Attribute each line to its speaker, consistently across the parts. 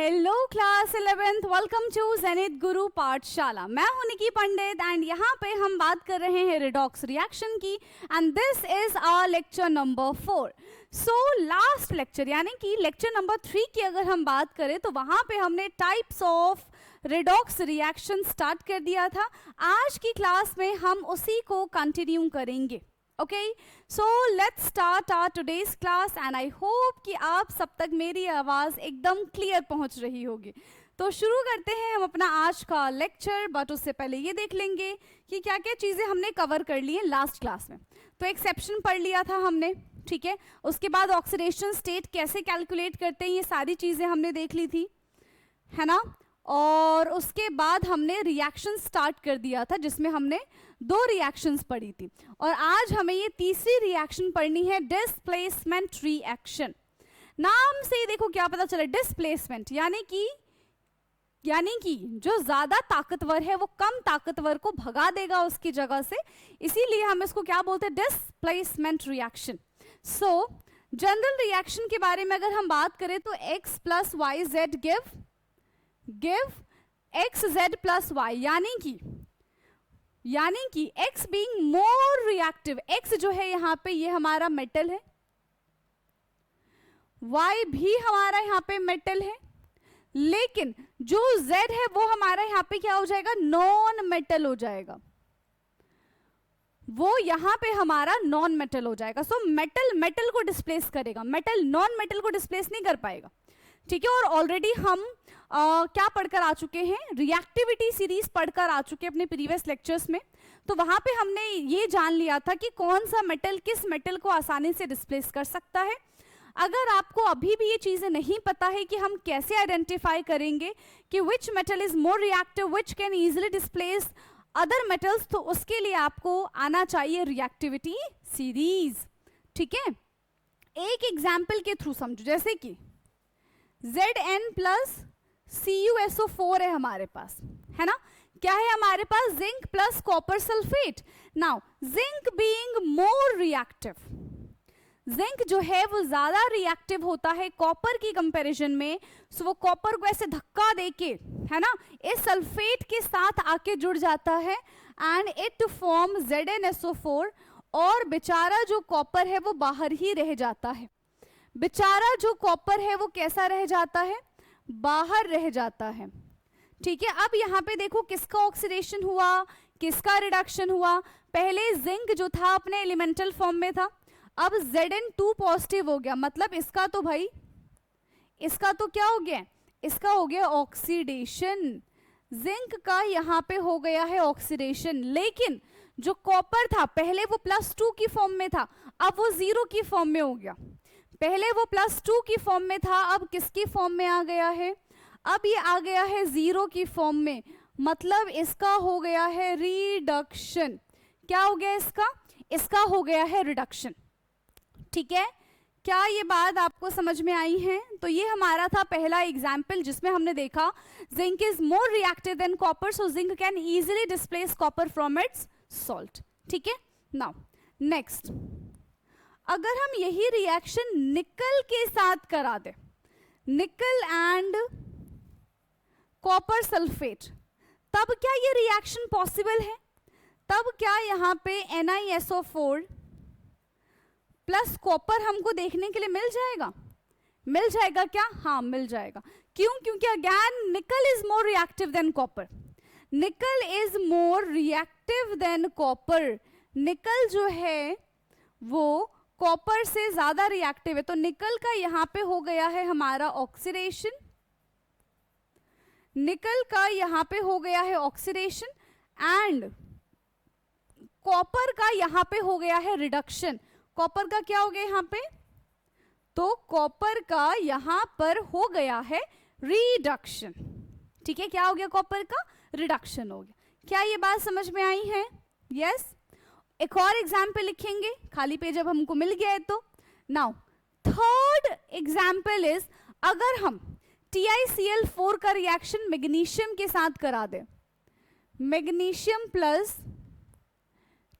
Speaker 1: Hello class 11th, welcome to Zenith Guru Pathshala. मैं हूं निकी पंडित and यहाँ पे हम बात कर रहे हैं रिडॉक्स रिएक्शन की and this is our lecture number 4। So last lecture यानी कि लेक्चर नंबर 3 की अगर हम बात करें तो वहाँ पे हमने types of redox reaction start कर दिया था। आज की क्लास में हम उसी को कंटिन्यू करेंगे। Okay, so let's start our today's class and I hope कि आप सब तक मेरी आवाज़ एकदम क्लियर पहुंच रही होगी। तो शुरू करते हैं हम अपना आज का लेक्चर, बट उससे पहले ये देख लेंगे कि क्या क्या चीज़ें हमने कवर कर ली हैं लास्ट क्लास में। तो एक्सेप्शन पढ़ लिया था हमने, ठीक है। उसके बाद ऑक्सीडेशन स्टेट कैसे कैलकुलेट करते हैं ये सारी चीज़ें हमने देख ली थी, है ना। और उसके बाद हमने रिएक्शन स्टार्ट कर दिया था जिसमें हमने 2 रिएक्शंस पढ़ी थी और आज हमें ये तीसरी रिएक्शन पढ़नी है, डिस्प्लेसमेंट रिएक्शन। नाम से ही देखो क्या पता चला, डिस्प्लेसमेंट यानी कि जो ज्यादा ताकतवर है वो कम ताकतवर को भगा देगा उसकी जगह से, इसीलिए हम इसको क्या बोलते हैं, displacement reaction. So general reaction के बारे में अगर हम बात करें तो x plus Y Z give X Z plus Y, यानी कि x being more reactive, x जो है यहाँ पे ये हमारा मेटल है, y भी हमारा यहाँ पे मेटल है, लेकिन जो z है वो हमारा यहाँ पे क्या हो जाएगा, नॉन मेटल हो जाएगा, वो यहाँ पे हमारा नॉन मेटल हो जाएगा। सो मेटल मेटल को डिस्प्लेस करेगा, मेटल नॉन मेटल को डिस्प्लेस नहीं कर पाएगा, ठीक है। और ऑलरेडी हम क्या पढ़कर आ चुके हैं, रिएक्टिविटी सीरीज पढ़कर आ चुके हैं अपने प्रीवियस लेक्चर्स में। तो वहां पे हमने ये जान लिया था कि कौन सा मेटल किस मेटल को आसानी से डिस्प्लेस कर सकता है। अगर आपको अभी भी ये चीजें नहीं पता है कि हम कैसे आइडेंटिफाई करेंगे कि which metal is more reactive, which can easily displace other metals, तो उसके लिए आपको आना चाहिए रिएक्टिविटी सीरीज, ठीक है। एक एग्जाम्पल के थ्रू समझो, जैसे कि Zn प्लस CuSO4 है हमारे पास, है ना। क्या है हमारे पास, zinc plus copper sulphate. Now zinc being more reactive, zinc जो है वो ज्यादा रिएक्टिव होता है कॉपर की कंपैरिजन में। सो वो कॉपर को ऐसे धक्का देके, है ना, इस सल्फेट के साथ आके जुड़ जाता है एंड इट फॉर्म ZnSO4 और बेचारा जो कॉपर है वो बाहर ही रह जाता है। बेचारा जो कॉपर है वो कैसा रह जाता है, बाहर रह जाता है, ठीक है। अब यहाँ पे देखो किसका ऑक्सीडेशन हुआ, किसका रिडक्शन हुआ। पहले जिंक जो था अपने एलिमेंटल फॉर्म में था, अब Zn2 पॉजिटिव हो गया, मतलब इसका तो भाई इसका तो क्या हो गया, इसका हो गया ऑक्सीडेशन। जिंक का यहाँ पे हो गया है ऑक्सीडेशन, लेकिन जो कॉपर था पहले वो +2 की फॉर्म में था, अब वो 0 की फॉर्म में हो गया। पहले वो +2 की फॉर्म में था, अब किसकी फॉर्म में आ गया है, अब ये आ गया है 0 की फॉर्म में, मतलब इसका हो गया है रिडक्शन। क्या हो गया इसका हो गया है रिडक्शन, ठीक है। क्या ये बात आपको समझ में आई है। तो ये हमारा था पहला एग्जाम्पल जिसमें हमने देखा zinc is more reactive than copper, so zinc can easily displace copper from its salt, ठीक है। नाउ नेक्स्ट, अगर हम यही रिएक्शन निकल के साथ करा दे, निकल एंड कॉपर सल्फेट, तब क्या ये रिएक्शन पॉसिबल है, तब क्या यहाँ पे NiSO4 प्लस कॉपर हमको देखने के लिए मिल जाएगा क्या, हाँ मिल जाएगा। क्यों, क्योंकि again nickel is more reactive than copper, nickel is more reactive than copper, nickel जो है वो कॉपर से ज्यादा रिएक्टिव है, तो निकल का यहां पे हो गया है हमारा ऑक्सीडेशन, निकल का यहां पे हो गया है ऑक्सीडेशन एंड कॉपर का यहां पे हो गया है रिडक्शन। कॉपर का क्या हो गया यहां पे, तो कॉपर का यहां पर हो गया है रिडक्शन, ठीक है। क्या हो गया, कॉपर का रिडक्शन हो गया। क्या ये बात समझ में आई है, यस। एक और एग्जाम्पल लिखेंगे, खाली पेज अब हमको मिल गया है तो। नाउ थर्ड एग्जाम्पल इज, अगर हम TiCl4 का रिएक्शन मैग्नीशियम के साथ करा दे, मैग्नीशियम प्लस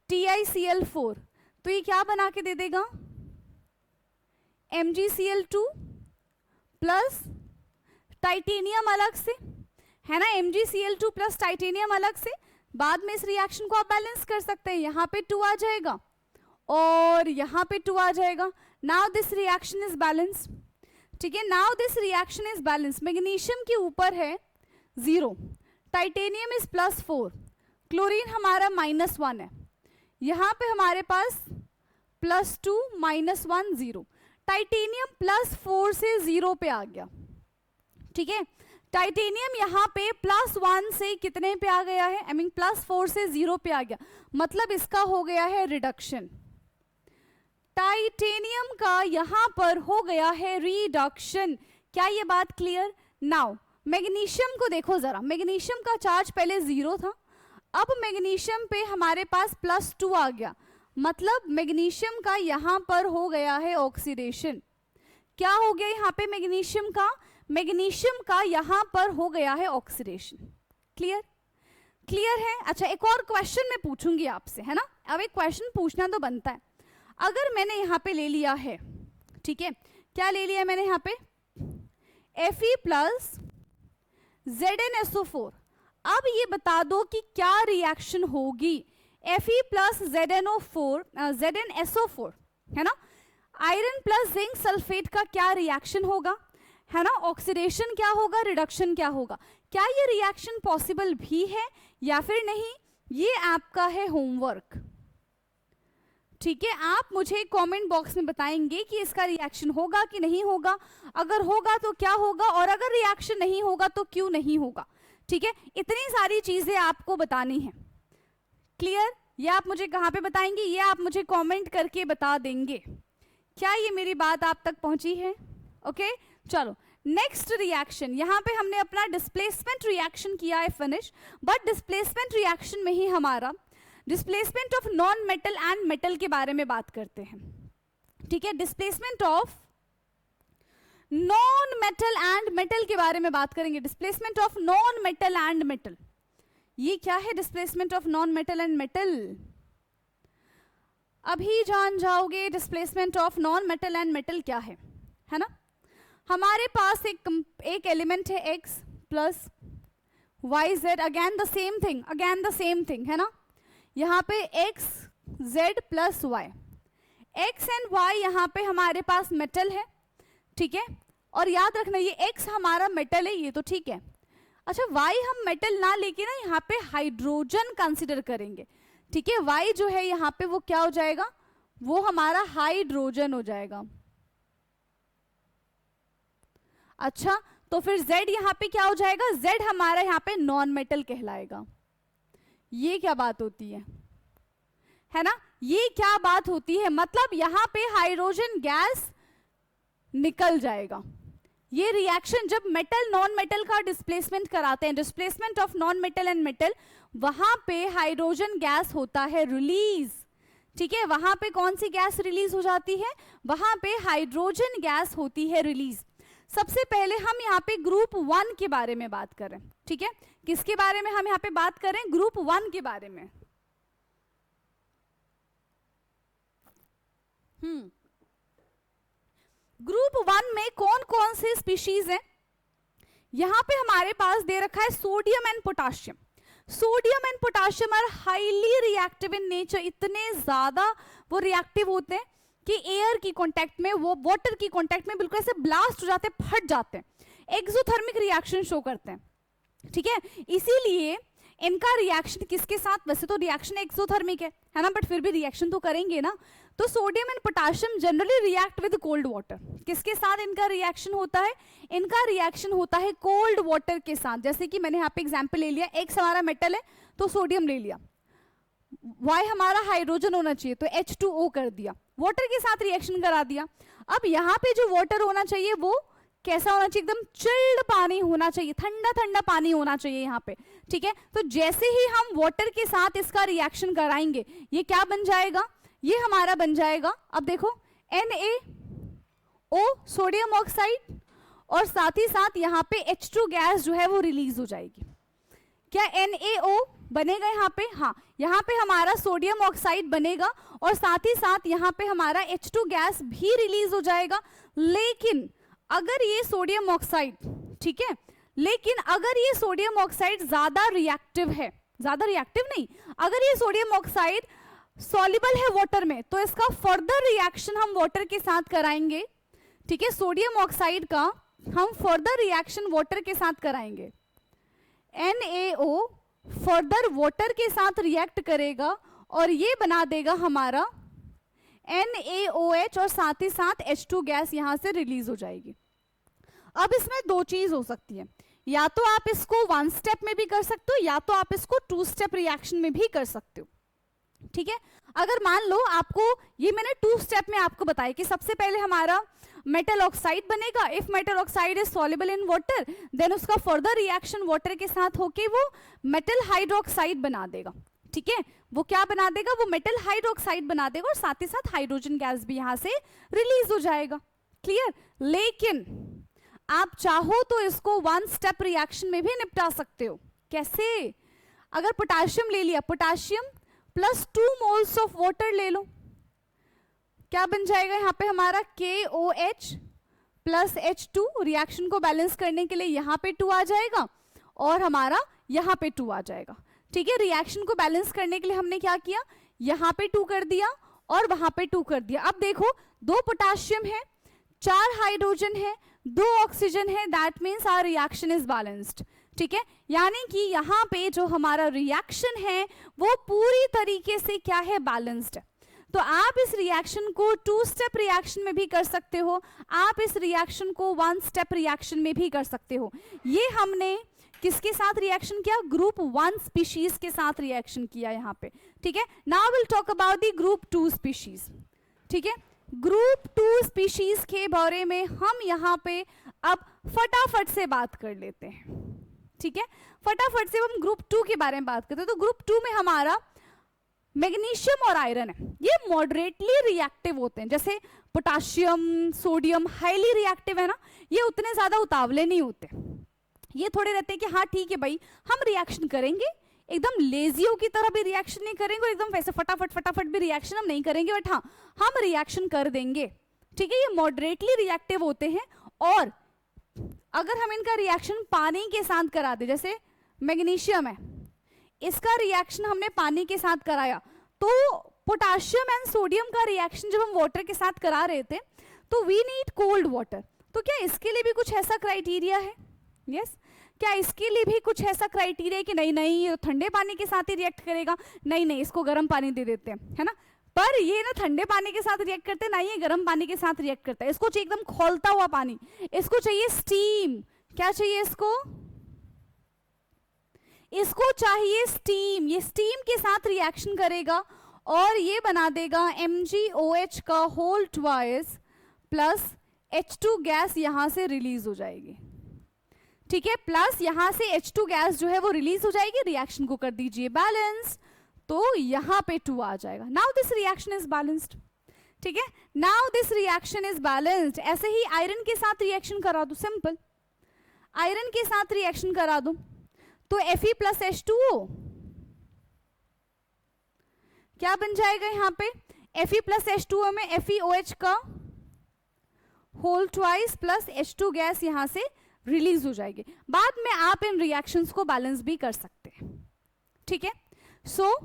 Speaker 1: TiCl4, तो ये क्या बना के दे देगा, MgCl2 प्लस टाइटेनियम अलग से है ना, MgCl2 प्लस टाइटेनियम अलग से, बाद में इस रिएक्शन को आप बैलेंस कर सकते हैं, यहाँ पे 2 आ जाएगा और यहाँ पे 2 आ जाएगा। Now this reaction is balance, ठीक है, now this reaction is balance. Magnesium के ऊपर है 0, टाइटेनियम इज +4, क्लोरीन हमारा -1 है, यहाँ पे हमारे पास +2 -1 0, टाइटेनियम +4 से 0 पे आ गया, ठीक है। टाइटेनियम यहाँ पे +1 से कितने पे आ गया है, +4 से 0 पे आ गया, मतलब इसका हो गया है रिडक्शन। टाइटेनियम का यहाँ पर हो गया है रिडक्शन। क्या ये बात क्लियर? नाउ मैग्नीशियम को देखो जरा, मैग्नीशियम का चार्ज पहले 0 था, अब मैग्नीशियम पे हमारे पास +2 आ गया, मतलब मैग्नीशियम का यहाँ पर हो गया है ऑक्सीडेशन। क्या हो गया यहाँ पे मैग्नीशियम का? मैग्नीशियम का यहाँ पर हो गया है ऑक्सीडेशन। क्लियर? क्लियर है? अच्छा, एक और क्वेश्चन मैं पूछूंगी आपसे, है ना, अब एक क्वेश्चन पूछना तो बनता है। अगर मैंने यहाँ पे ले लिया है, ठीक है, क्या ले लिया मैंने यहाँ पे, Fe प्लस ZnSO4, अब ये बता दो कि क्या रिएक्शन होगी Fe प्लस ZnSO4, है ना, आयरन प्लस जिंक सल्फेट का क्या रिएक्शन होगा, है ना, ऑक्सीडेशन क्या होगा, रिडक्शन क्या होगा, क्या ये रिएक्शन पॉसिबल भी है या फिर नहीं, ये आपका है होमवर्क, ठीक है। आप मुझे कमेंट बॉक्स में बताएंगे कि इसका रिएक्शन होगा कि नहीं होगा, अगर होगा तो क्या होगा और अगर रिएक्शन नहीं होगा तो क्यों नहीं होगा, ठीक है। इतनी सारी चीजें आपको बतानी है। क्लियर? ये आप मुझे कहाँ पे बताएंगे, ये आप मुझे कमेंट करके बता देंगे। क्या ये मेरी बात आप तक पहुंची है? ओके, चलो नेक्स्ट रिएक्शन, यहाँ पे हमने अपना डिस्प्लेसमेंट रिएक्शन किया है फिनिश, बट डिस्प्लेसमेंट रिएक्शन में ही हमारा displacement of non metal and metal के बारे में बात करते हैं, ठीक है। Displacement of non metal and metal के बारे में बात करेंगे, displacement of non metal and metal. ये क्या है displacement of non metal and metal? अभी जान जाओगे displacement of non metal and metal क्या है ना। हमारे पास एक एलिमेंट है x plus Y Z, again the same thing, है ना। यहाँ पे x z plus Y, x and y यहाँ पे हमारे पास मेटल है, ठीक है, और याद रखना ये x हमारा मेटल है, ये तो ठीक है। अच्छा, y हम मेटल ना लेके ना यहाँ पे हाइड्रोजन कंसिडर करेंगे, ठीक है। y जो है यहाँ पे वो क्या हो जाएगा, वो हमारा हाइड्रोजन हो जाएगा। अच्छा, तो फिर Z यहाँ पे क्या हो जाएगा, Z हमारा यहाँ पे नॉन मेटल कहलाएगा। ये क्या बात होती है ना, ये क्या बात होती है, मतलब यहाँ पे हाइड्रोजन गैस निकल जाएगा। ये रिएक्शन जब मेटल नॉन मेटल का डिस्प्लेसमेंट कराते हैं, displacement of non metal and metal, वहां पे हाइड्रोजन गैस होता है रिलीज, ठीक है। वहां पे कौन सी गैस रिलीज हो जाती है, वहां पे हाइड्रोजन गैस होती है रिलीज। सबसे पहले हम यहाँ पे ग्रुप 1 के बारे में बात करें, ठीक है। किसके बारे में हम यहाँ पे बात करें, ग्रुप 1 के बारे में। ग्रुप 1 में कौन कौन से स्पीशीज हैं, यहाँ पे हमारे पास दे रखा है sodium and potassium. Sodium and potassium are highly reactive in nature, इतने ज्यादा वो रिएक्टिव होते हैं कि एयर की कांटेक्ट में, वो वाटर की कांटेक्ट में बिल्कुल ऐसे ब्लास्ट हो जाते हैं, फट जाते हैं, एक्सोथर्मिक रिएक्शन शो करते हैं, ठीक है। इसीलिए इनका रिएक्शन किसके साथ, वैसे तो रिएक्शन एक्सोथर्मिक है ना, बट फिर भी रिएक्शन तो करेंगे ना। तो sodium and potassium generally react with cold water. किसके साथ इनका रिएक्शन होता है, इनका रिएक्शन होता है कोल्ड वाटर के साथ। जैसे कि मैंने यहाँ पे एग्जांपल ले लिया, एक्स हमारा मेटल है तो सोडियम ले लिया, वाई हमारा हाइड्रोजन होना चाहिए तो H2O कर दिया, वाटर के साथ रिएक्शन करा दिया। अब यहाँ पे जो वाटर होना चाहिए वो कैसा होना चाहिए, एकदम चिल्ड पानी होना चाहिए, ठंडा ठंडा पानी होना चाहिए यहाँ पे, ठीक है। तो जैसे ही हम वाटर के साथ इसका रिएक्शन कराएंगे, ये क्या बन जाएगा, ये हमारा बन जाएगा, अब देखो NaO सोडियम ऑक्साइड, और साथ ही साथ यहाँ पे H2 गैस जो है वो रिलीज हो जाएगी। क्या NaO बनेगा यहाँ पे, हाँ, यहाँ पे हमारा सोडियम ऑक्साइड बनेगा और साथ ही साथ यहाँ पे हमारा H2 गैस भी रिलीज हो जाएगा। लेकिन अगर ये सोडियम ऑक्साइड ठीक है। लेकिन अगर ये सोडियम ऑक्साइड ज्यादा रिएक्टिव है, ज्यादा रिएक्टिव नहीं, अगर ये सोडियम ऑक्साइड सॉल्युबल है वाटर में, तो इसका फर्दर रिएक्शन हम वाटर के साथ कराएंगे, ठीक है। सोडियम ऑक्साइड का हम फर्दर रिएक्शन वाटर के साथ कराएंगे। NaO फर्दर वाटर के साथ रिएक्ट करेगा और ये बना देगा हमारा NaOH और साथ ही साथ H2 गैस यहां से रिलीज हो जाएगी। अब इसमें दो चीज हो सकती है, या तो आप इसको 1 स्टेप में भी कर सकते हो या तो आप इसको 2 स्टेप रिएक्शन में भी कर सकते हो, ठीक है। अगर मान लो आपको, ये मैंने 2 स्टेप में आपको बताया कि सबसे पहले हमारा मेटल ऑक्साइड बनेगा। If metal oxide is soluble in water, then उसका फर्दर रिएक्शन वाटर के साथ होके वो मेटल हाइड्रोक्साइड बना देगा, ठीक है। वो क्या बना देगा, वो मेटल हाइड्रोक्साइड बना देगा और साथ ही साथ हाइड्रोजन गैस भी यहां से रिलीज हो जाएगा, क्लियर। लेकिन आप चाहो तो इसको 1 स्टेप रिएक्शन में भी निपटा सकते हो। कैसे, अगर पोटाशियम ले लिया, potassium plus 2 moles of water ले लो, क्या बन जाएगा यहाँ पे हमारा KOH प्लस H2। रिएक्शन को बैलेंस करने के लिए यहाँ पे 2 आ जाएगा और हमारा यहाँ पे 2 आ जाएगा, ठीक है। रिएक्शन को बैलेंस करने के लिए हमने क्या किया, यहाँ पे 2 कर दिया और वहां पे 2 कर दिया। अब देखो 2 पोटाशियम है, 4 हाइड्रोजन है, 2 ऑक्सीजन है, that means our reaction is balanced, ठीक है। यानी कि यहाँ पे जो हमारा रिएक्शन है वो पूरी तरीके से क्या है, बैलेंस्ड है। तो आप इस रिएक्शन को 2 स्टेप रिएक्शन में भी कर सकते हो, आप इस रिएक्शन को 1 स्टेप रिएक्शन में भी कर सकते हो। ये हमने किसके साथ रिएक्शन किया, ग्रुप 1 स्पीशीज के साथ रिएक्शन किया यहाँ पे, ठीक है। Now will talk about the group 2 species, ठीक है। ग्रुप 2 स्पीशीज के बारे में हम यहाँ पे अब फटाफट से बात कर लेते हैं, ठीक है। फटाफट से हम ग्रुप 2 के बारे में बात करते हैं। तो ग्रुप 2 में हमारा मैग्नीशियम और आयरन है, ये मॉडरेटली रिएक्टिव होते हैं। जैसे पोटाशियम, सोडियम हाईली रिएक्टिव है ना, ये उतने ज्यादा उतावले नहीं होते, ये थोड़े रहते हैं कि हाँ ठीक है भाई हम रिएक्शन करेंगे, एकदम लेजियों की तरह भी रिएक्शन नहीं करेंगे और एकदम वैसे फटाफट भी रिएक्शन हम नहीं करेंगे, बट हाँ हम रिएक्शन कर देंगे, ठीक है। ये मॉडरेटली रिएक्टिव होते हैं। और अगर हम इनका रिएक्शन पानी के साथ करा दे, जैसे मैग्नीशियम है, इसका रिएक्शन हमने पानी के साथ कराया, तो पोटाशियम एंड सोडियम का रिएक्शन जब हम वाटर के साथ करा रहे थे तो वी नीड कोल्ड वाटर। तो क्या इसके लिए भी कुछ ऐसा क्राइटेरिया है, यस क्या इसके लिए भी कुछ ऐसा क्राइटेरिया है कि नहीं नहीं ये ठंडे पानी के साथ ही रिएक्ट करेगा, नहीं नहीं इसको गर्म पानी दे देते हैं, है ना। पर ये ना ठंडे पानी के साथ रिएक्ट करते, ना ये गर्म पानी के साथ रिएक्ट करता है, इसको चाहिए एकदम खौलता हुआ पानी, इसको चाहिए स्टीम। क्या चाहिए इसको, इसको चाहिए स्टीम। ये स्टीम के साथ रिएक्शन करेगा और ये बना देगा MgOH का whole twice plus H2 gas यहां से रिलीज हो जाएगी, ठीक है। प्लस यहां से H2 गैस जो है वो रिलीज हो जाएगी, रिएक्शन को कर दीजिए बैलेंस, तो यहां पे 2 आ जाएगा। Now this reaction is balanced, ठीक है। Now this reaction is balanced. ऐसे ही आयरन के साथ रिएक्शन करा दो, सिंपल आयरन के साथ रिएक्शन करा दो, तो Fe प्लस H2O क्या बन जाएगा यहाँ पे, Fe प्लस H2O में FeOH का whole twice plus H2 gas यहां से रिलीज हो जाएगी। बाद में आप इन रिएक्शंस को बैलेंस भी कर सकते हैं, ठीक है। So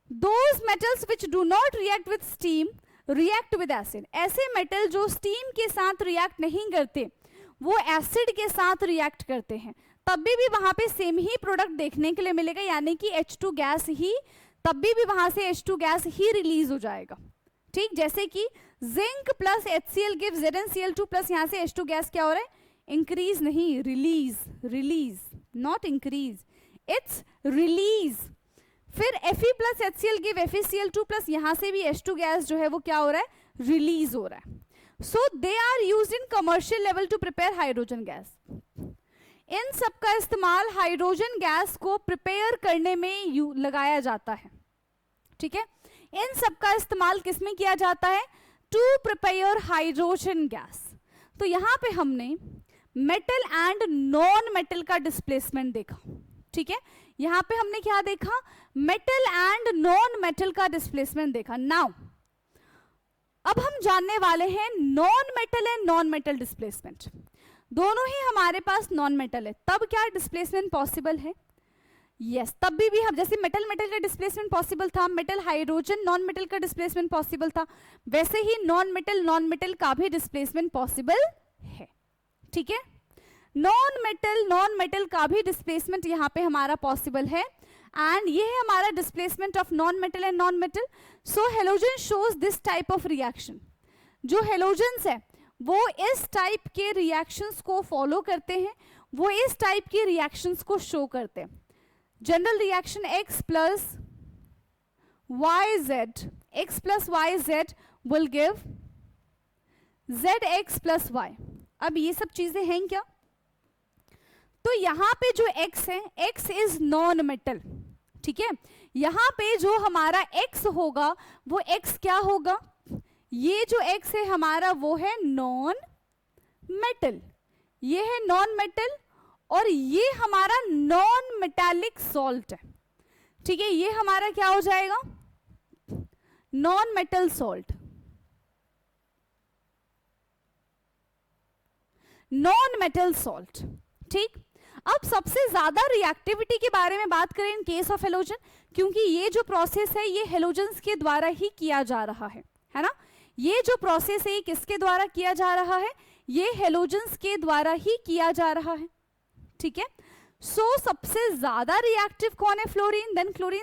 Speaker 1: those metals which do not react with steam react with acid. ऐसे मेटल जो स्टीम के साथ रिएक्ट नहीं करते वो एसिड के साथ रिएक्ट करते हैं, तब भी वहां पे सेम ही प्रोडक्ट देखने के लिए मिलेगा, यानी कि H2 गैस ही, तब भी वहां से H2 गैस ही रिलीज हो जाएगा, ठीक। जैसे कि zinc plus HCl give ZnCl2 plus यहां से H2 गैस क्या हो रहा है, इंक्रीज नहीं release, release not increase, it's release. फिर Fe plus HCl give FeCl2 plus यहां से भी H2 गैस जो है वो क्या हो रहा है, रिलीज हो रहा है। So they are used in commercial level to prepare hydrogen gas. इन सब का इस्तेमाल हाइड्रोजन गैस को प्रिपेयर करने में लगाया जाता है, ठीक है। इन सब का इस्तेमाल किस में किया जाता है, टू प्रिपेयर हाइड्रोजन गैस। तो यहां पे हमने मेटल एंड नॉन मेटल का डिस्प्लेसमेंट देखा, ठीक है। यहां पे हमने क्या देखा, मेटल एंड नॉन मेटल का डिस्प्लेसमेंट देखा। नाउ अब हम जानने वाले हैं non metal and non metal displacement. दोनों ही हमारे पास नॉन मेटल है, तब क्या डिस्प्लेसमेंट पॉसिबल है? यस, तब भी हम जैसे मेटल मेटल का डिस्प्लेसमेंट पॉसिबल था, मेटल हाइड्रोजन नॉन मेटल का डिस्प्लेसमेंट पॉसिबल था, वैसे ही नॉन मेटल का भी डिस्प्लेसमेंट पॉसिबल है। ठीक है, नॉन मेटल का भी डिस्प्लेसमेंट यहाँ पे हमारा पॉसिबल है, एंड ये है हमारा displacement of non metal and non metal. So halogen shows this type of reaction. जो हेलोजन्स है वो इस टाइप के रिएक्शंस को फॉलो करते हैं, वो इस टाइप के रिएक्शंस को शो करते हैं। General reaction x plus yz will give zx plus y। अब ये सब चीजें हैं क्या? तो यहां पे जो x है, x इज नॉन मेटल। ठीक है, यहां पे जो हमारा x होगा वो x क्या होगा? ये जो x है हमारा वो है नॉन मेटल, ये है नॉन मेटल, और ये हमारा नॉन मेटालिक सॉल्ट है। ठीक है, ये हमारा क्या हो जाएगा? Non metal salt. Non metal salt. ठीक, अब सबसे ज्यादा रिएक्टिविटी के बारे में बात करें इन केस ऑफ हेलोजन, क्योंकि ये जो प्रोसेस है ये हेलोजन्स के द्वारा ही किया जा रहा है ना? ये जो प्रोसेस है ये किसके द्वारा किया जा रहा है? ये हेलोजन्स के द्वारा ही किया जा रहा है। ठीक है, सो सबसे ज्यादा रिएक्टिव कौन है? Fluorine,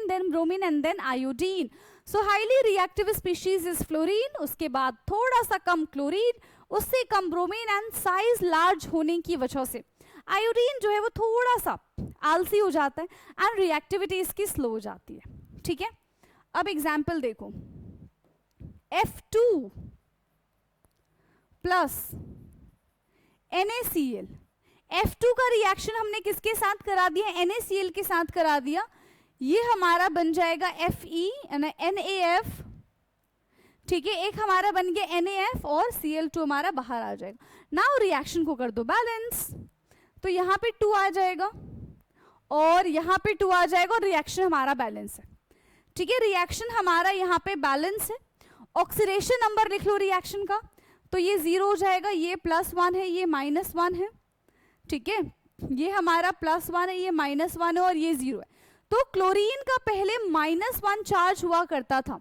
Speaker 1: then bromine and then iodine. So highly reactive species is fluorine, उसके बाद थोड़ा सा कम क्लोरीन, उससे कम ब्रोमीन, एंड साइज लार्ज होने की वजह से आयोडीन जो है वो थोड़ा सा आलसी हो जाता है एंड रिएक्टिविटी इसकी स्लो हो जाती है। ठीक है, अब एग्जाम्पल देखो, F2 प्लस NaCl, F2 का रिएक्शन हमने किसके साथ करा दिया? NaCl के साथ करा दिया। ये हमारा बन जाएगा Fe NaF। ठीक है, एक हमारा बन गया NaF और Cl2 हमारा बाहर आ जाएगा। नाउ रिएक्शन को कर दो बैलेंस, तो यहाँ पे 2 आ जाएगा और यहाँ पे 2 आ जाएगा और रिएक्शन हमारा बैलेंस है। ठीक है, रिएक्शन हमारा यहाँ पे बैलेंस है। ऑक्सीडेशन नंबर लिख लो रिएक्शन का, तो ये 0 हो जाएगा, ये +1 है, ये -1 है। ठीक है, ये हमारा +1 है, ये -1 है और ये 0 है। तो क्लोरीन का पहले -1 चार्ज हुआ करता था।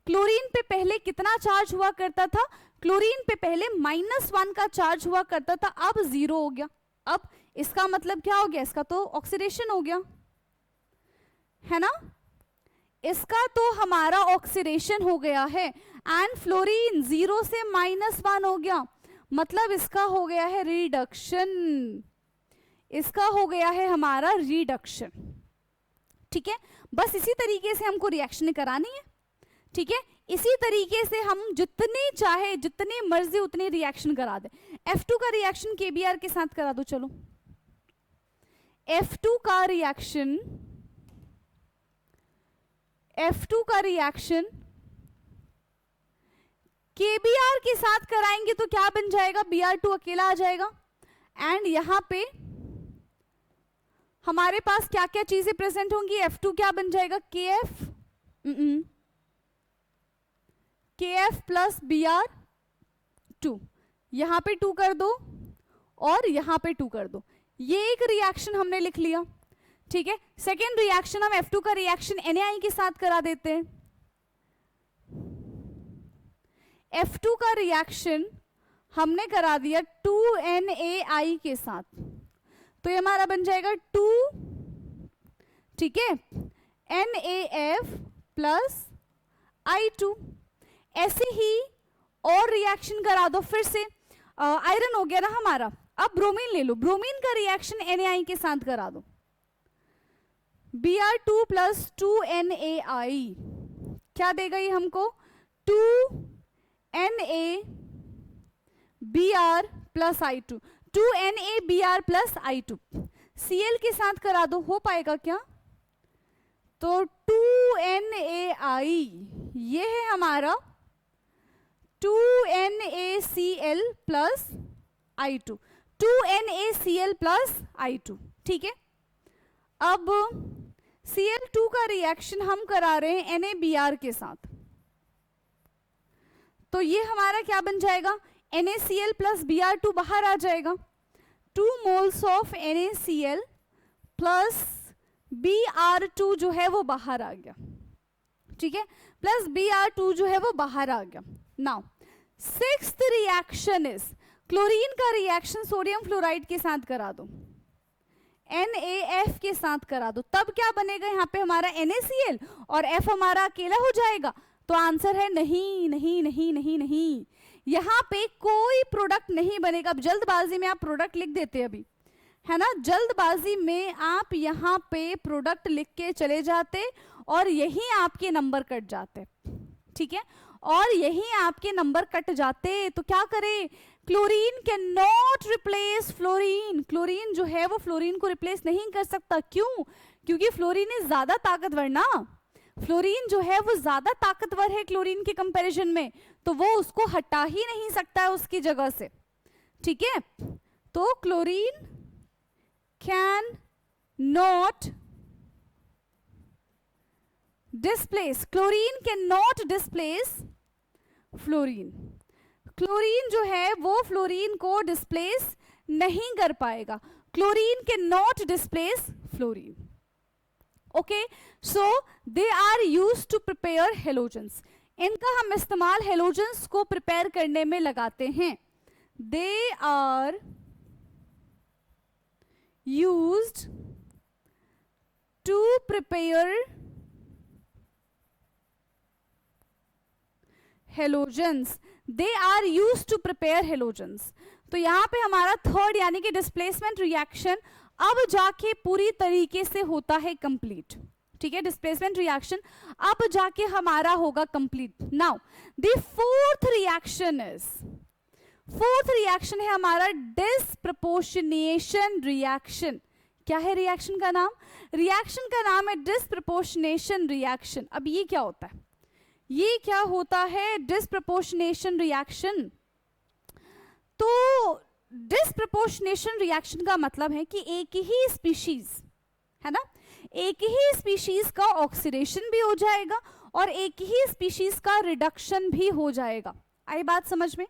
Speaker 1: क्लोरीन पे पहले कितना चार्ज हुआ करता था? क्लोरीन पे पहले -1 का चार्ज हुआ करता था, अब 0 हो गया। अब इसका मतलब क्या हो गया? इसका तो ऑक्सीडेशन हो गया है ना? इसका तो हमारा ऑक्सीडेशन हो गया है, एंड फ्लोरीन 0 से -1 हो गया, मतलब इसका हो गया है रिडक्शन। इसका हो गया है हमारा रिडक्शन। ठीक है, बस इसी तरीके से हमको रिएक्शन करानी है। ठीक है, इसी तरीके से हम जितने चाहे जितने मर्जी उतने रिएक्शन करा दे। F2 का रिएक्शन KBr के साथ करा दो। चलो, F2 का रिएक्शन KBr के साथ कराएंगे तो क्या बन जाएगा? Br2 अकेला आ जाएगा, एंड यहां पे हमारे पास क्या क्या चीजें प्रेजेंट होंगी? F2 क्या बन जाएगा? KF प्लस Br2, यहां पे 2 कर दो और यहां पे 2 कर दो। ये एक रिएक्शन हमने लिख लिया। ठीक है, सेकेंड रिएक्शन हम F2 का रिएक्शन NaI के साथ करा देते हैं। F2 का रिएक्शन हमने करा दिया 2NaI के साथ, तो ये हमारा बन जाएगा 2, ठीक है, NaF प्लस I2। ऐसे ही और रिएक्शन करा दो फिर से। आयरन हो गया ना हमारा, अब ब्रोमीन ले लो। ब्रोमीन का रिएक्शन NaI के साथ करा दो। Br2 प्लस 2NaI क्या देगा ये हमको? 2NaBr plus I2, 2NaBr plus I2। Cl के साथ करा दो, हो पाएगा क्या? तो 2NaI ये है हमारा 2NaCl plus I2, 2NaCl plus I2। ठीक है, अब Cl2 का रिएक्शन हम करा रहे हैं NaBr के साथ, तो ये हमारा क्या बन जाएगा? NaCl प्लस Br2 बाहर आ जाएगा। 2 moles of NaCl plus Br2 जो है वो बाहर आ गया, ठीक है, प्लस Br2 जो है वो बाहर आ गया. Now sixth reaction is, chlorine का रिएक्शन सोडियम फ्लोराइड के साथ करा दो, NaF के साथ करा दो, तब क्या बनेगा यहाँ पे हमारा NaCl और F हमारा अकेला हो जाएगा. तो आंसर है नहीं नहीं नहीं नहीं नहीं, यहाँ पे कोई प्रोडक्ट नहीं बनेगा. अब जल्दबाजी में आप प्रोडक्ट लिख देते अभी, है ना, जल्दबाजी में आप यहाँ पे प्रोडक्ट लिख के चले जाते और यही आपके नंबर कट जाते, ठीक है, और यही आपके नंबर कट जाते. तो क्या करें, chlorine can not replace fluorine, chlorine जो है वो फ्लोरीन को रिप्लेस नहीं कर सकता. क्यों? क्योंकि फ्लोरीन इज ज्यादा ताकतवर ना, फ्लोरीन जो है वो ज्यादा ताकतवर है क्लोरीन के कंपैरिजन में, तो वो उसको हटा ही नहीं सकता है उसकी जगह से, ठीक है. तो chlorine can not displace, chlorine can not displace fluorine, chlorine जो है वो फ्लोरीन को डिस्प्लेस नहीं कर पाएगा. Chlorine can not displace fluorine. Okay, so they are used to prepare halogens, इनका हम इस्तेमाल हेलोजेंस को प्रिपेयर करने में लगाते हैं. They are used to prepare halogens, they are used to prepare halogens. तो यहाँ पे हमारा थर्ड यानी कि डिस्प्लेसमेंट रिएक्शन अब जाके पूरी तरीके से होता है कंप्लीट, ठीक है, डिस्प्लेसमेंट रिएक्शन अब जाके हमारा होगा complete. Now the fourth reaction is, fourth reaction है हमारा डिस्प्रपोर्शनेशन रिएक्शन. क्या है रिएक्शन का नाम? रिएक्शन का नाम है डिस्प्रपोर्शनेशन रिएक्शन. अब ये क्या होता है, ये क्या होता है डिस्प्रपोर्शनेशन रिएक्शन? तो डिस्प्रपोर्शनेशन रिएक्शन का मतलब है कि एक ही स्पीशीज, है ना, एक ही स्पीशीज का ऑक्सीडेशन भी हो जाएगा और एक ही स्पीशीज का रिडक्शन भी हो जाएगा. आई बात समझ में?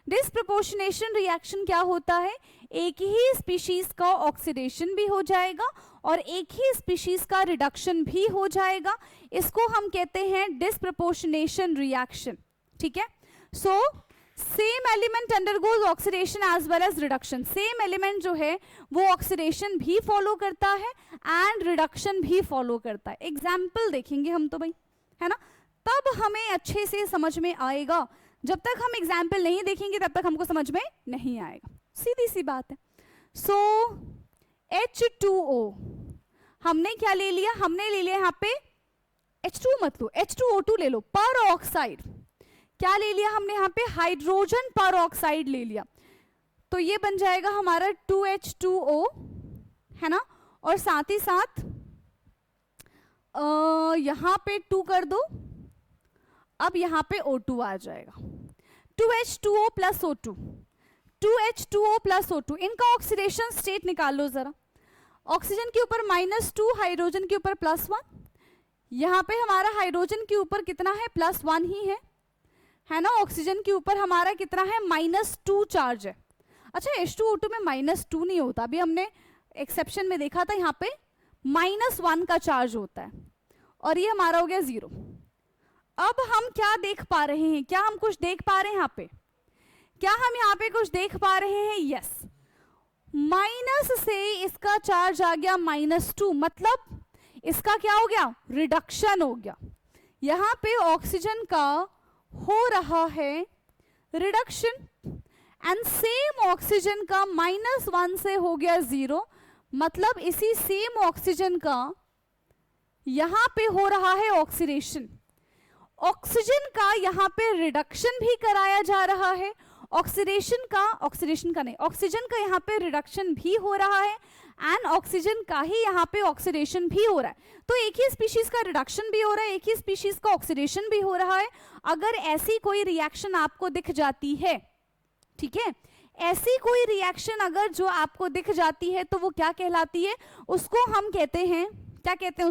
Speaker 1: डिस्प्रपोर्शनेशन रिएक्शन क्या होता है, एक ही स्पीशीज का ऑक्सीडेशन भी हो जाएगा और एक ही स्पीशीज का रिडक्शन भी हो जाएगा. इसको हम कहते हैं डिस्प्रपोर्शनेशन रिएक्शन, ठीक है. So same element undergoes oxidation as well as reduction, same element जो है वो ऑक्सीडेशन भी फॉलो करता है एंड रिडक्शन भी फॉलो करता है. एग्जाम्पल देखेंगे हम तो भाई, है ना, तब हमें अच्छे से समझ में आएगा. जब तक हम एग्जाम्पल नहीं देखेंगे तब तक हमको समझ में नहीं आएगा, सीधी सी बात है. सो H2O हमने क्या ले लिया, हमने ले लिया यहाँ पे H2 मत लो, H2O2 ले लो, पर ऑक्साइड. क्या ले लिया हमने यहाँ पे, हाइड्रोजन पर ऑक्साइड ले लिया. तो ये बन जाएगा हमारा 2H2O, है ना, और साथ ही साथ यहाँ पे 2 कर दो, अब यहाँ पे O2 आ जाएगा. 2H2O plus O2, 2H2O plus O2, इनका ऑक्सीडेशन स्टेट निकाल लो जरा. ऑक्सीजन के ऊपर -2, हाइड्रोजन के ऊपर +1. यहाँ पे हमारा हाइड्रोजन के ऊपर कितना है, +1 ही है ना. ऑक्सीजन के ऊपर हमारा कितना है, -2 चार्ज है. अच्छा, H2O2 में -2 नहीं होता, अभी हमने एक्सेप्शन में देखा था, यहाँ पे -1 का चार्ज होता है और ये हमारा हो गया 0. अब हम क्या देख पा रहे हैं, क्या हम कुछ देख पा रहे हैं यहाँ पे, क्या हम यहाँ पे कुछ देख पा रहे हैं? यस, माइनस से इसका चार्ज आ गया -2, मतलब इसका क्या हो गया, रिडक्शन हो गया. यहाँ पे ऑक्सीजन का हो रहा है रिडक्शन एंड सेम ऑक्सीजन का -1 से हो गया 0, मतलब इसी सेम ऑक्सीजन का यहाँ पे हो रहा है ऑक्सीडेशन. ऑक्सीजन का यहाँ पे रिडक्शन भी कराया जा रहा है, ऑक्सीडेशन का यहाँ पे रिडक्शन भी हो रहा है एंड ऑक्सीजन का ही यहाँ पे ऑक्सीडेशन भी हो रहा है. तो एक ही स्पीशीज का रिडक्शन भी हो रहा है, एक ही स्पीशीज का ऑक्सीडेशन भी हो रहा है. अगर ऐसी कोई रिएक्शन आपको दिख जाती है, ठीक है, ऐसी कोई रिएक्शन अगर जो आपको दिख जाती है तो वो क्या कहलाती है, उसको हम कहते हैं, क्या कहते हैं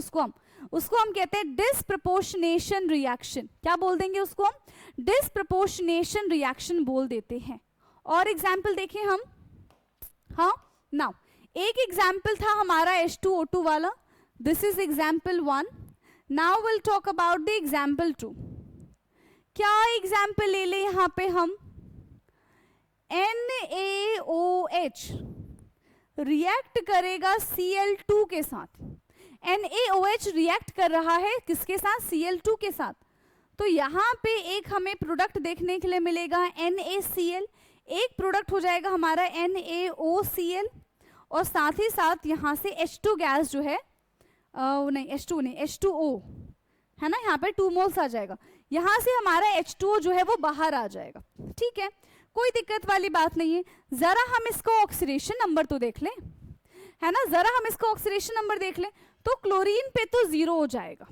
Speaker 1: उसको हम कहते हैं डिस्प्रपोर्शनेशन रिएक्शन. क्या बोल देंगे उसको हम, डिस्प्रपोर्शनेशन रिएक्शन बोल देते हैं. और एग्जाम्पल देखें हम, हाँ नाउ एक एग्जाम्पल था हमारा H2O2 वाला, this is example 1. Now will talk about the example 2. क्या एग्जाम्पल ले ले यहाँ पे हम, NaOH रिएक्ट करेगा Cl2 के साथ. NaOH रिएक्ट कर रहा है किसके साथ, Cl2 के साथ. तो यहाँ पे एक हमें प्रोडक्ट देखने के लिए मिलेगा NaCl, एक प्रोडक्ट हो जाएगा हमारा NaOCl, और साथ ही साथ यहाँ से H2 गैस जो है H2O है ना, यहाँ पे 2 मोल्स आ जाएगा. यहाँ से हमारा H2O जो है वो बाहर आ जाएगा. ठीक है, कोई दिक्कत वाली बात नहीं है. जरा हम इसका ऑक्सीडेशन नंबर तो देख लें, है ना, जरा हम इसका ऑक्सीडेशन नंबर देख लें. तो क्लोरीन पे तो 0 हो जाएगा.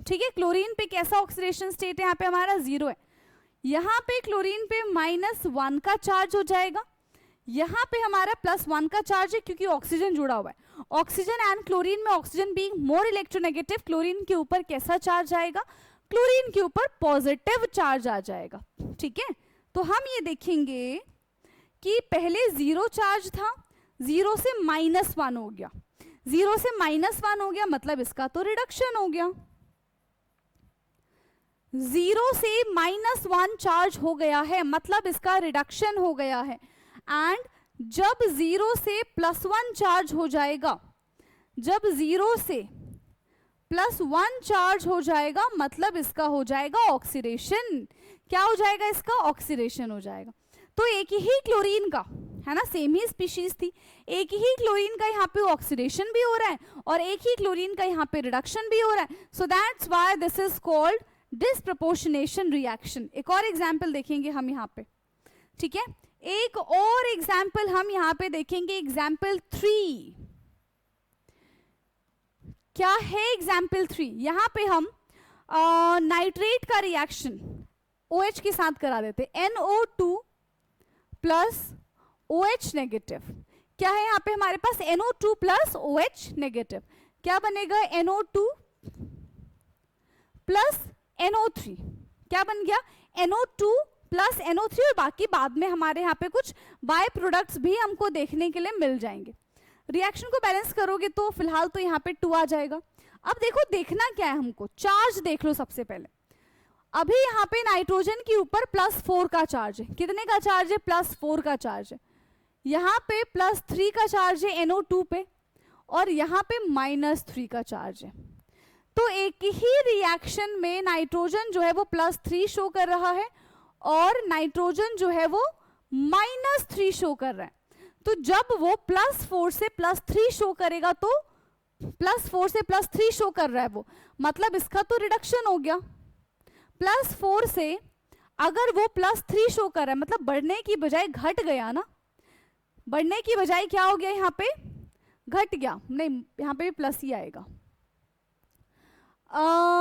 Speaker 1: ठीक है, क्लोरीन पे कैसा ऑक्सीडेशन स्टेट है, यहाँ पे हमारा 0 है. यहाँ पे क्लोरीन पे -1 का चार्ज हो जाएगा, यहाँ पे हमारा +1 का चार्ज है क्योंकि ऑक्सीजन जुड़ा हुआ है. ऑक्सीजन एंड क्लोरीन में oxygen being more electronegative, chlorine के ऊपर कैसा चार्ज आएगा, क्लोरीन के ऊपर पॉजिटिव चार्ज आ जाएगा. ठीक है, तो हम ये देखेंगे कि पहले 0 चार्ज था, 0 से -1 हो गया, 0 से -1 हो गया, मतलब इसका तो रिडक्शन हो गया. 0 से -1 चार्ज हो गया है, मतलब इसका रिडक्शन हो गया है. एंड जब 0 से +1 चार्ज हो जाएगा, जब 0 से +1 चार्ज हो जाएगा, मतलब इसका हो जाएगा ऑक्सीडेशन. क्या हो जाएगा, इसका ऑक्सीडेशन हो जाएगा. तो एक ही क्लोरीन का, है ना, सेम ही स्पीशीज थी, एक ही क्लोरीन का यहाँ पे ऑक्सीडेशन भी हो रहा है और एक ही क्लोरीन का यहाँ पे रिडक्शन भी हो रहा है. So that's why this is called disproportionation reaction. एक और एग्जाम्पल देखेंगे हम यहाँ पे. ठीक है, एक और एग्जाम्पल हम यहाँ पे देखेंगे, एग्जाम्पल 3. क्या है एग्जाम्पल 3, यहाँ पे हम नाइट्रेट का रिएक्शन OH के साथ करा देते, NO2 प्लस OH नेगेटिव. क्या है यहाँ पे हमारे पास, NO2 प्लस OH नेगेटिव. क्या बनेगा, NO2 प्लस NO3. क्या बन गया, NO2 प्लस NO3, और बाकी बाद में हमारे यहाँ पे कुछ बाय प्रोडक्ट्स भी हमको देखने के लिए मिल जाएंगे. रिएक्शन को बैलेंस करोगे तो फिलहाल तो यहाँ पे 2 आ जाएगा. अब देखो, देखना क्या है हमको, चार्ज देख लो सबसे पहले. अभी यहाँ पे नाइट्रोजन के ऊपर +4 का चार्ज है. कितने का चार्ज है, +4 का चार्ज है. यहाँ पे +3 का चार्ज है NO2 पे, और यहाँ पे -3 का चार्ज है. तो एक ही रिएक्शन में नाइट्रोजन जो है वो +3 शो कर रहा है और नाइट्रोजन जो है वो -3 शो कर रहा है. तो जब वो +4 से +3 शो करेगा, तो +4 से +3 शो कर रहा है वो, मतलब इसका तो रिडक्शन हो गया. +4 से अगर वो +3 शो कर रहा है, मतलब बढ़ने की बजाय घट गया ना, बढ़ने की बजाय क्या हो गया, यहाँ पे घट गया. नहीं, यहाँ पे भी प्लस ही आएगा.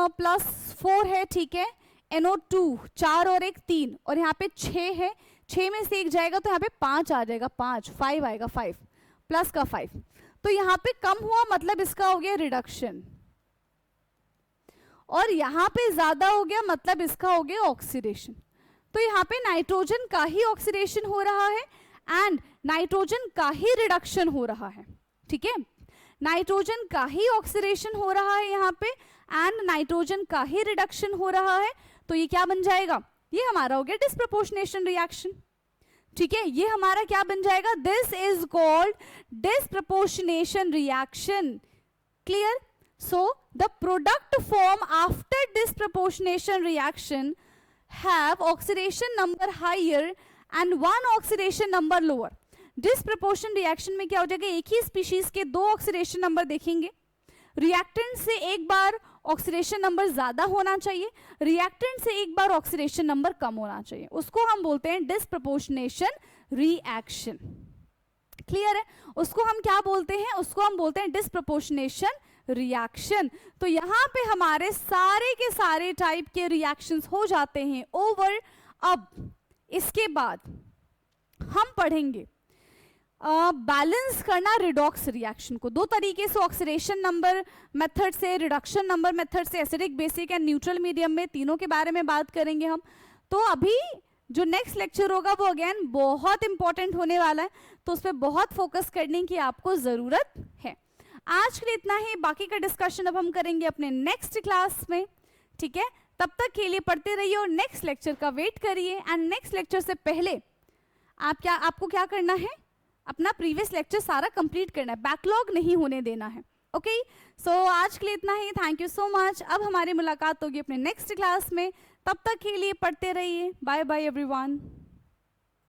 Speaker 1: +4 है, ठीक है. NO2 4 और 1 3, और यहाँ पे 6 है, 6 में से 1 जाएगा तो यहाँ पे 5 आ जाएगा, 5 आएगा, 5 प्लस का 5. तो यहाँ पे कम हुआ, मतलब इसका हो गया रिडक्शन, और यहाँ पे ज्यादा हो गया, मतलब इसका हो गया ऑक्सीडेशन. तो यहाँ पे नाइट्रोजन का ही ऑक्सीडेशन हो रहा है एंड नाइट्रोजन का ही रिडक्शन हो रहा है. ठीक है, नाइट्रोजन का ही ऑक्सीडेशन हो रहा है यहाँ पे एंड नाइट्रोजन का ही रिडक्शन हो रहा है. तो ये क्या बन जाएगा, ये हमारा हो गया डिसप्रपोर्शनेशन रिएक्शन. ठीक है, ये हमारा क्या बन जाएगा, this is called disproportionation reaction. Clear? So the product form after disproportionation reaction have oxidation number higher and one oxidation number lower. Disproportion reaction में क्या हो जाएगा, एक ही स्पीशीज के 2 ऑक्सीडेशन नंबर देखेंगे. रिएक्टेंट से एक बार ऑक्सीडेशन नंबर ज्यादा होना चाहिए, रिएक्टेंट से एक बार ऑक्सीडेशन नंबर कम होना चाहिए. उसको हम बोलते हैं डिसप्रपोर्शनेशन रिएक्शन. क्लियर है? उसको हम क्या बोलते हैं, उसको हम बोलते हैं डिसप्रपोर्शनेशन रिएक्शन. तो यहाँ पे हमारे सारे के सारे टाइप के रिएक्शंस हो जाते हैं ओवर. अब इसके बाद हम पढ़ेंगे बैलेंस करना रिडॉक्स रिएक्शन को 2 तरीके से, ऑक्सीडेशन नंबर मेथड से, रिडक्शन नंबर मेथड से, acidic, basic and neutral medium में, तीनों के बारे में बात करेंगे हम. तो अभी जो नेक्स्ट लेक्चर होगा वो अगेन बहुत इंपॉर्टेंट होने वाला है, तो उस पर बहुत फोकस करने की आपको ज़रूरत है। आज के लिए इतना ही, बाकी का डिस्कशन अब हम करेंगे अपने नेक्स्ट क्लास में, ठीक है। तब तक के लिए पढ़ते रहिए और नेक्स्ट लेक्चर का वेट करिए। एंड नेक्स्ट लेक्चर से पहले आपको क्या करना है, अपना प्रीवियस लेक्चर सारा कंप्लीट करना है, बैकलॉग नहीं होने देना है। ओके, सो आज के लिए इतना ही, थैंक यू सो मच। अब हमारी मुलाकात होगी अपने नेक्स्ट क्लास में, तब तक के लिए पढ़ते रहिए। Bye bye everyone.